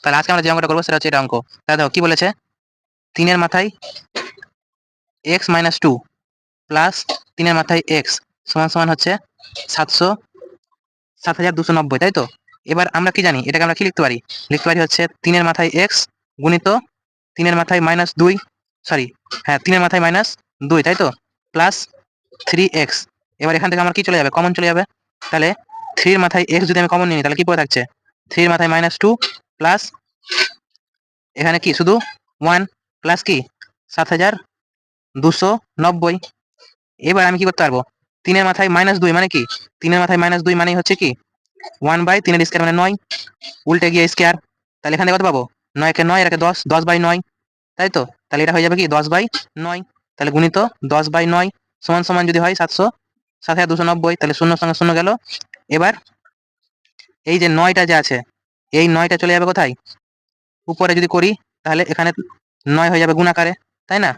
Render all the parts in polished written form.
তাহলে আজকে আমরা যে অঙ্কটা করবো সেটা হচ্ছে এটা অঙ্ক। তাহলে দেখো কি বলেছে, 3 এর মাথায় x-2 প্লাস 3 এর মাথায় x সমান সমান হচ্ছে 7290, তাই তো? এবার আমরা কি জানি, এটাকে আমরা কি লিখতে পারি? লিখতে পারি হচ্ছে 3-এর মাথায় x গুণিত 3-এর মাথায় -2, সরি হ্যাঁ 3-এর মাথায় -2, তাই তো? Plus 3x। এবার এখান থেকে আমার কি চলে যাবে, কমন চলে যাবে। তাহলে 3-এর মাথায় x যদি আমি কমন নিই তাহলে কি পড়ে থাকছে, 3-এর মাথায় -2 প্লাস এখানে কি শুধু 1 প্লাস কি 7290। এবার আমি কি করতে পারবো, 3-এর মাথায় -2 মানে কি, 3-এর মাথায় -2 মানে হচ্ছে কি 1/3 স্কয়ার মানে 9, উল্টে গিয়ে স্কয়ার। তাহলে এখানে কত পাবো, 9 কে 9 এর 10, 10/9, তাই তো? তাহলে এটা হয়ে যাবে কি 10/9। তাহলে গুণিত 10/9 সমান সমান যদি হয় 7290, তাহলে শূন্যর সঙ্গে শূন্য গেল। এবার এই যে 9টা যে আছে, এই 9টা চলে যাবে কোথায়, উপরে যদি করি তাহলে এখানে 9 হয়ে যাবে গুণাকারে, তাই না?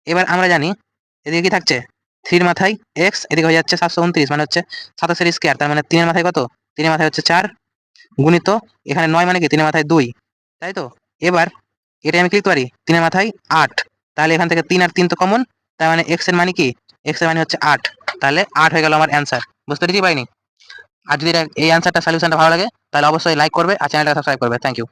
এবার আমরা জানি এদিকে কি থাকছে, 3-এর মাথায় x, এদিকে হয়ে যাচ্ছে 729 মানে হচ্ছে 27-এর স্কয়ার, তার মানে 3-এর মাথায় কত, 3-এর মাথায় হচ্ছে 4 গুণিত এখানে 9 মানে কি 3-এর মাথায় 2, তাই তো? এবার এটা আমি কি লিখতে পারি, 3-এর মাথায় 8। তাহলে এখান থেকে 3 আর 3 তো কমন, তার মানে x এর মানে কি, x এর মানে হচ্ছে 8। তাহলে 8 হয়ে গেল আমার অ্যান্সার। বুঝতে পেরেছি পাইনি? আর যদি এই অ্যান্সারটা সলিউশনটা ভালো লাগে তাহলে অবশ্যই লাইক করবে আর চ্যানেলটা সাবস্ক্রাইব করবে। Thank you.